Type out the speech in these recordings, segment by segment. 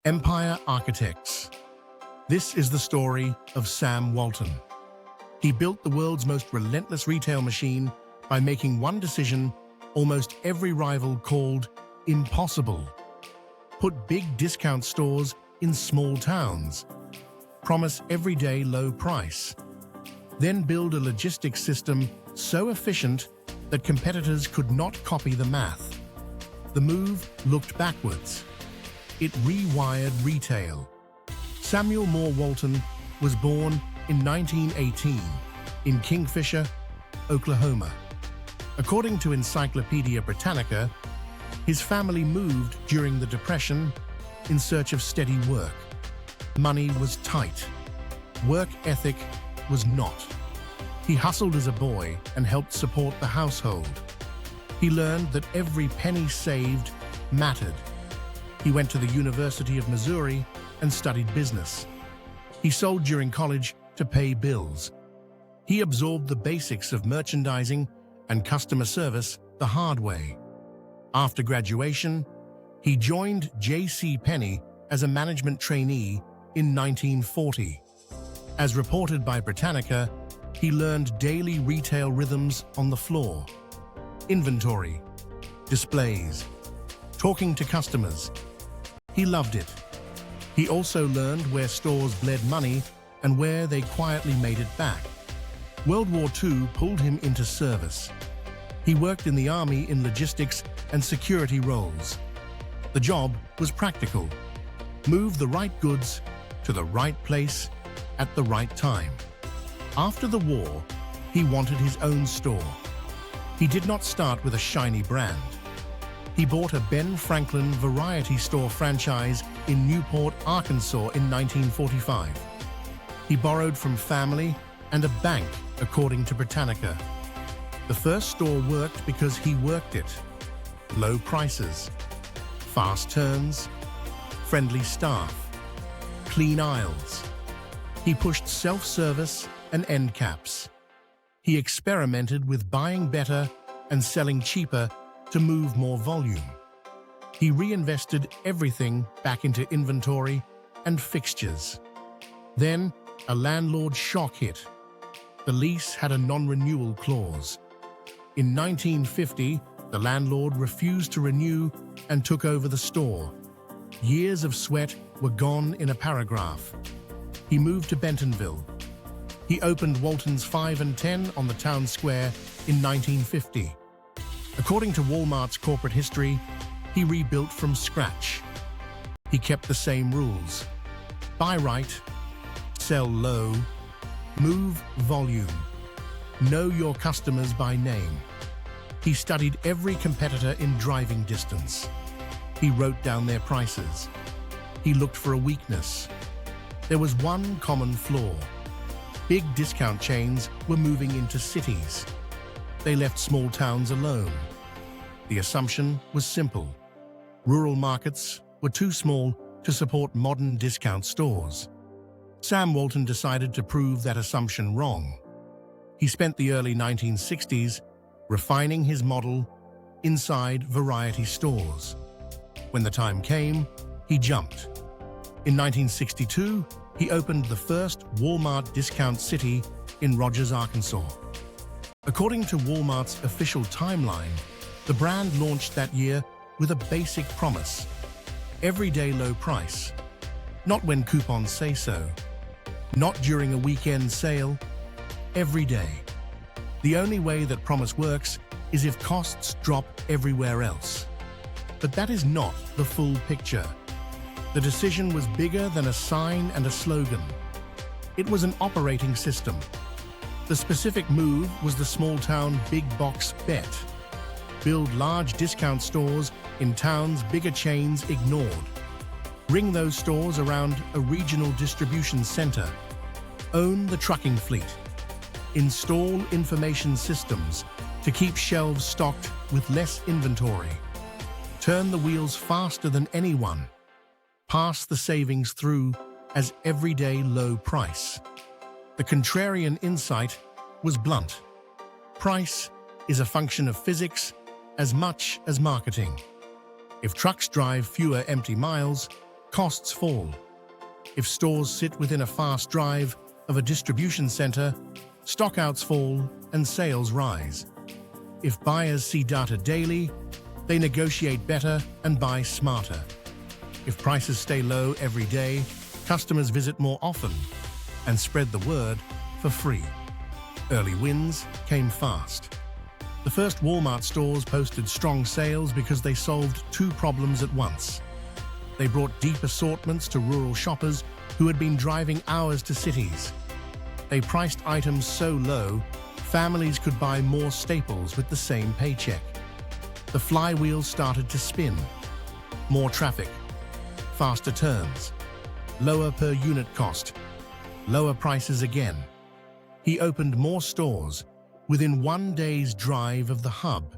Empire Architects. This is the story of Sam Walton. He built the world's most relentless retail machine by making one decision almost every rival called impossible. Put big discount stores in small towns. Promise everyday low price. Then build a logistics system so efficient that competitors could not copy the math. The move looked backwards. It rewired retail. Samuel Moore Walton was born in 1918 in Kingfisher, Oklahoma. According to Encyclopaedia Britannica, his family moved during the Depression in search of steady work. Money was tight. Work ethic was not. He hustled as a boy and helped support the household. He learned that every penny saved mattered. He went to the University of Missouri and studied business. He sold during college to pay bills. He absorbed the basics of merchandising and customer service the hard way. After graduation, he joined J.C. Penney as a management trainee in 1940. As reported by Britannica, he learned daily retail rhythms on the floor: inventory, displays, talking to customers. He loved it. He also learned where stores bled money and where they quietly made it back. World War II pulled him into service. He worked in the army in logistics and security roles. The job was practical: move the right goods to the right place at the right time. After the war, he wanted his own store. He did not start with a shiny brand. He bought a Ben Franklin variety store franchise in Newport, Arkansas in 1945. He borrowed from family and a bank, according to Britannica. The first store worked because he worked it. Low prices, fast turns, friendly staff, clean aisles. He pushed self-service and end caps. He experimented with buying better and selling cheaper to move more volume. He reinvested everything back into inventory and fixtures. Then, a landlord shock hit. The lease had a non-renewal clause. In 1950, the landlord refused to renew and took over the store. Years of sweat were gone in a paragraph. He moved to Bentonville. He opened Walton's 5 and 10 on the town square in 1950. According to Walmart's corporate history, he rebuilt from scratch. He kept the same rules: buy right, sell low, move volume, know your customers by name. He studied every competitor in driving distance. He wrote down their prices. He looked for a weakness. There was one common flaw: big discount chains were moving into cities. They left small towns alone. The assumption was simple: rural markets were too small to support modern discount stores. Sam Walton decided to prove that assumption wrong. He spent the early 1960s refining his model inside variety stores. When the time came, he jumped. In 1962, he opened the first Walmart Discount City in Rogers, Arkansas. According to Walmart's official timeline, the brand launched that year with a basic promise: everyday low price. Not when coupons say so. Not during a weekend sale. Every day. The only way that promise works is if costs drop everywhere else. But that is not the full picture. The decision was bigger than a sign and a slogan. It was an operating system. The specific move was the small-town big-box bet. Build large discount stores in towns bigger chains ignored. Bring those stores around a regional distribution center. Own the trucking fleet. Install information systems to keep shelves stocked with less inventory. Turn the wheels faster than anyone. Pass the savings through as everyday low price. The contrarian insight was blunt. Price is a function of physics as much as marketing. If trucks drive fewer empty miles, costs fall. If stores sit within a fast drive of a distribution center, stockouts fall and sales rise. If buyers see data daily, they negotiate better and buy smarter. If prices stay low every day, customers visit more often and spread the word for free. Early wins came fast. The first Walmart stores posted strong sales because they solved two problems at once. They brought deep assortments to rural shoppers who had been driving hours to cities. They priced items so low, families could buy more staples with the same paycheck. The flywheel started to spin. More traffic, faster turns, lower per unit cost, lower prices again. He opened more stores within one day's drive of the hub.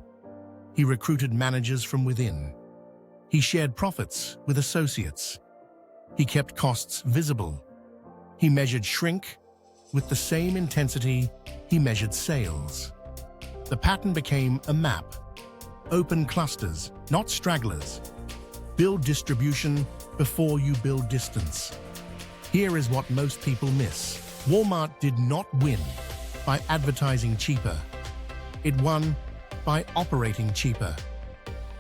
He recruited managers from within. He shared profits with associates. He kept costs visible. He measured shrink with the same intensity he measured sales. The pattern became a map. Open clusters, not stragglers. Build distribution before you build distance. Here is what most people miss. Walmart did not win by advertising cheaper. It won by operating cheaper.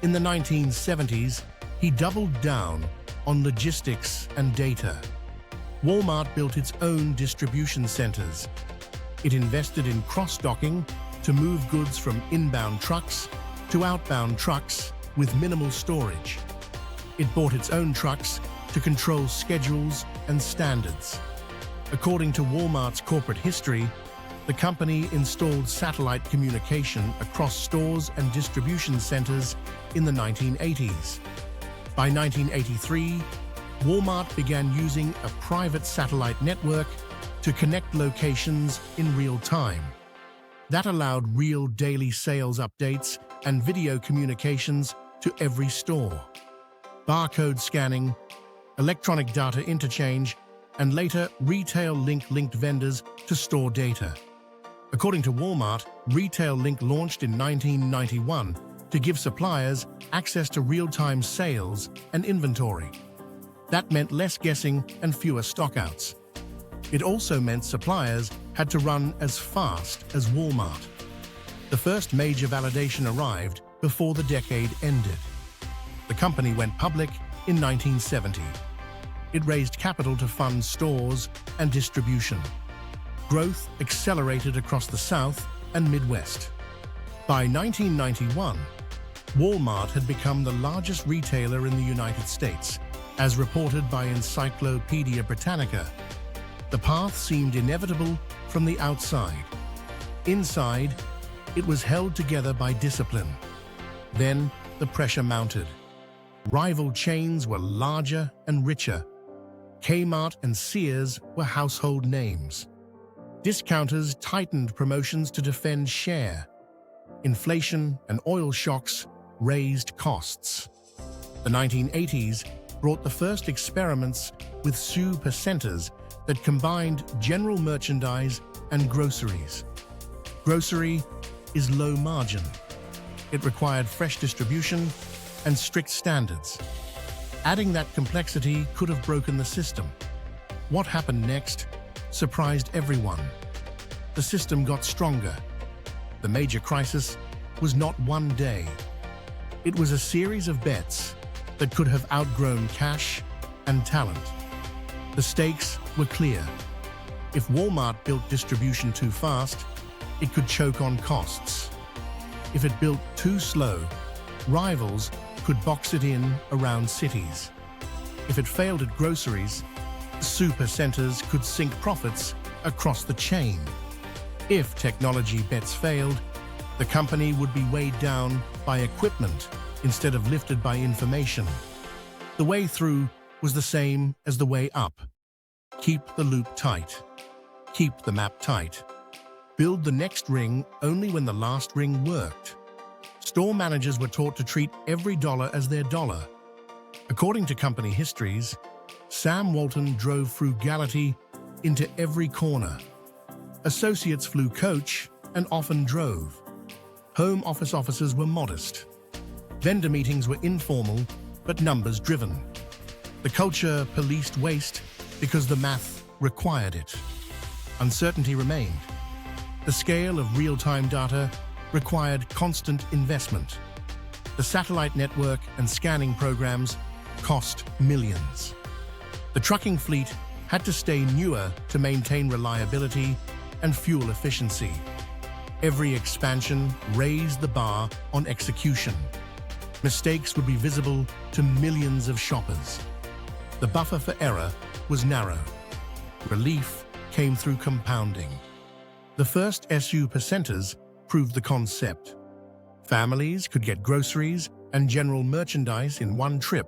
In the 1970s, he doubled down on logistics and data. Walmart built its own distribution centers. It invested in cross-docking to move goods from inbound trucks to outbound trucks with minimal storage. It bought its own trucks to control schedules and standards. According to Walmart's corporate history, the company installed satellite communication across stores and distribution centers in the 1980s. By 1983, Walmart began using a private satellite network to connect locations in real time. That allowed real daily sales updates and video communications to every store. Barcode scanning, electronic data interchange, and later Retail Link linked vendors to store data. According to Walmart, Retail Link launched in 1991 to give suppliers access to real-time sales and inventory. That meant less guessing and fewer stockouts. It also meant suppliers had to run as fast as Walmart. The first major validation arrived before the decade ended. The company went public in 1970. It raised capital to fund stores and distribution. Growth accelerated across the South and Midwest. By 1991, Walmart had become the largest retailer in the United States, as reported by Encyclopaedia Britannica. The path seemed inevitable from the outside. Inside, it was held together by discipline. Then, the pressure mounted. Rival chains were larger and richer. Kmart and Sears were household names. Discounters tightened promotions to defend share. Inflation and oil shocks raised costs. The 1980s brought the first experiments with Supercenters that combined general merchandise and groceries. Grocery is low margin. It required fresh distribution and strict standards. Adding that complexity could have broken the system. What happened next surprised everyone. The system got stronger. The major crisis was not one day. It was a series of bets that could have outgrown cash and talent. The stakes were clear. If Walmart built distribution too fast, it could choke on costs. If it built too slow, rivals could box it in around cities. If it failed at groceries, supercenters could sink profits across the chain. If technology bets failed, the company would be weighed down by equipment instead of lifted by information. The way through was the same as the way up. Keep the loop tight. Keep the map tight. Build the next ring only when the last ring worked. Store managers were taught to treat every dollar as their dollar. According to company histories, Sam Walton drove frugality into every corner. Associates flew coach and often drove. Home office officers were modest. Vendor meetings were informal but numbers-driven. The culture policed waste because the math required it. Uncertainty remained. The scale of real-time data required constant investment. The satellite network and scanning programs cost millions. The trucking fleet had to stay newer to maintain reliability and fuel efficiency. Every expansion raised the bar on execution. Mistakes would be visible to millions of shoppers. The buffer for error was narrow. Relief came through compounding. The first Supercenters proved the concept. Families could get groceries and general merchandise in one trip,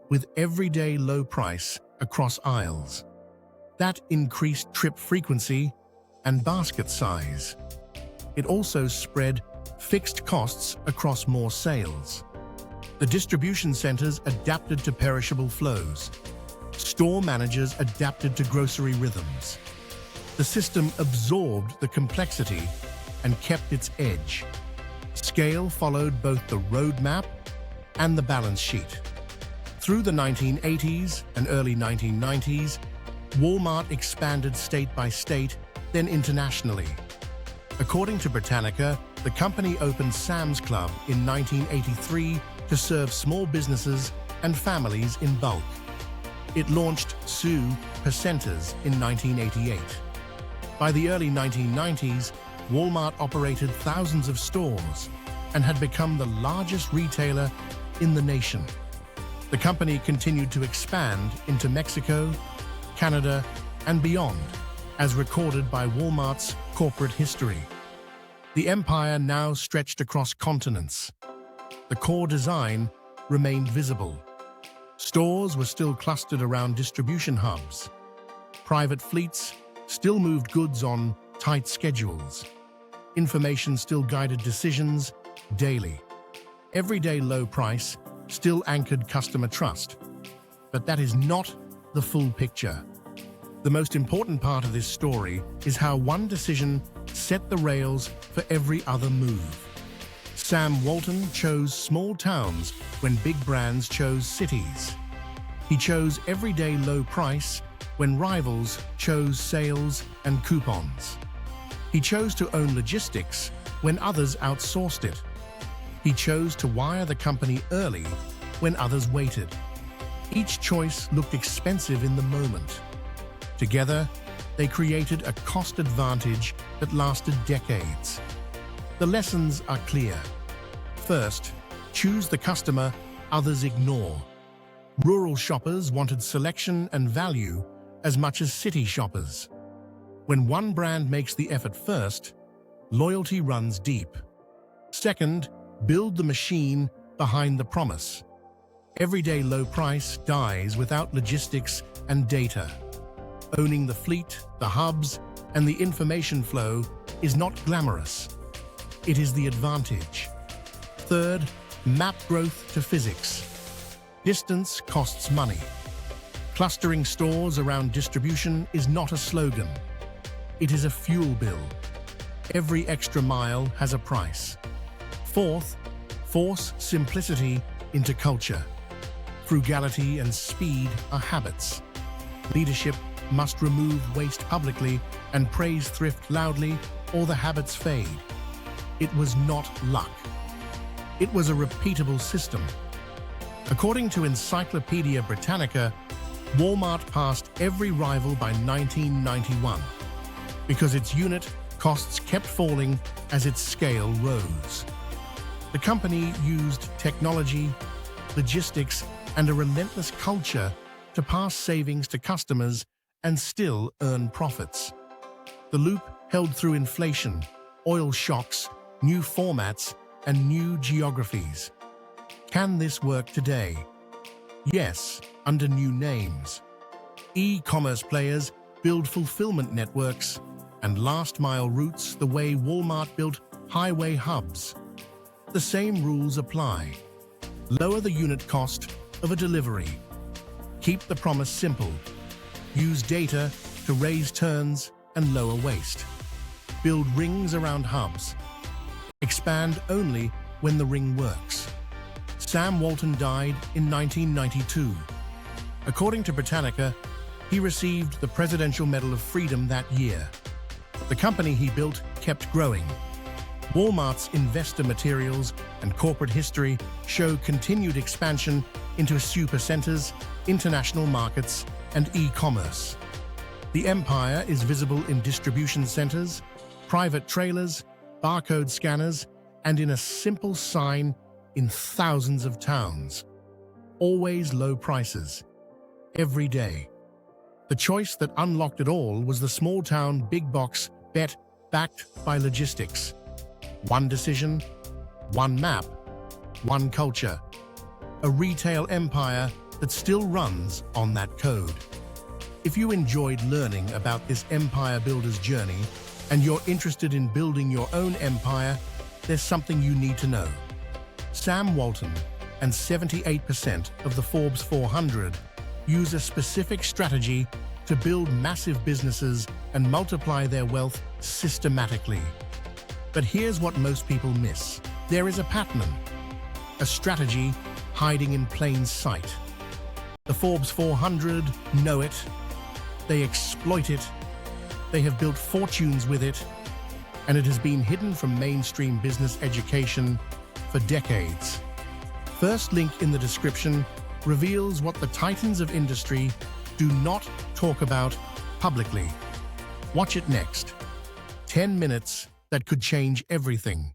with everyday low price across aisles. That increased trip frequency and basket size. It also spread fixed costs across more sales. The distribution centers adapted to perishable flows. Store managers adapted to grocery rhythms. The system absorbed the complexity and kept its edge. Scale followed both the roadmap and the balance sheet. Through the 1980s and early 1990s, Walmart expanded state by state, then internationally. According to Britannica, the company opened Sam's Club in 1983 to serve small businesses and families in bulk. It launched Supercenters in 1988. By the early 1990s, Walmart operated thousands of stores and had become the largest retailer in the nation. The company continued to expand into Mexico, Canada, and beyond, as recorded by Walmart's corporate history. The empire now stretched across continents. The core design remained visible. Stores were still clustered around distribution hubs. Private fleets still moved goods on tight schedules. Information still guided decisions daily. Everyday low price still anchored customer trust. But that is not the full picture. The most important part of this story is how one decision set the rails for every other move. Sam Walton chose small towns when big brands chose cities. He chose everyday low price when rivals chose sales and coupons. He chose to own logistics when others outsourced it. He chose to wire the company early when others waited. Each choice looked expensive in the moment. Together, they created a cost advantage that lasted decades. The lessons are clear. First, choose the customer others ignore. Rural shoppers wanted selection and value as much as city shoppers. When one brand makes the effort first, loyalty runs deep. Second, build the machine behind the promise. Everyday low price dies without logistics and data. Owning the fleet, the hubs, and the information flow is not glamorous. It is the advantage. Third, map growth to physics. Distance costs money. Clustering stores around distribution is not a slogan. It is a fuel bill. Every extra mile has a price. Fourth, force simplicity into culture. Frugality and speed are habits. Leadership must remove waste publicly and praise thrift loudly, or the habits fade. It was not luck. It was a repeatable system. According to Encyclopaedia Britannica, Walmart passed every rival by 1991 because its unit costs kept falling as its scale rose. The company used technology, logistics, and a relentless culture to pass savings to customers and still earn profits. The loop held through inflation, oil shocks, new formats, and new geographies. Can this work today? Yes, under new names. E-commerce players build fulfillment networks and last-mile routes the way Walmart built highway hubs. The same rules apply. Lower the unit cost of a delivery. Keep the promise simple. Use data to raise turns and lower waste. Build rings around hubs. Expand only when the ring works. Sam Walton died in 1992. According to Britannica, he received the Presidential Medal of Freedom that year. The company he built kept growing. Walmart's investor materials and corporate history show continued expansion into supercenters, international markets, and e-commerce. The empire is visible in distribution centers, private trailers, barcode scanners, and in a simple sign in thousands of towns. Always low prices. Every day. The choice that unlocked it all was the small-town big-box bet backed by logistics. One decision, one map, one culture. A retail empire that still runs on that code. If you enjoyed learning about this empire builder's journey and you're interested in building your own empire, there's something you need to know. Sam Walton and 78% of the Forbes 400 use a specific strategy to build massive businesses and multiply their wealth systematically. But here's what most people miss. There is a pattern, a strategy hiding in plain sight. The Forbes 400 know it, they exploit it, they have built fortunes with it, and it has been hidden from mainstream business education for decades. First link in the description reveals what the titans of industry do not talk about publicly. Watch it next. 10 minutes that could change everything.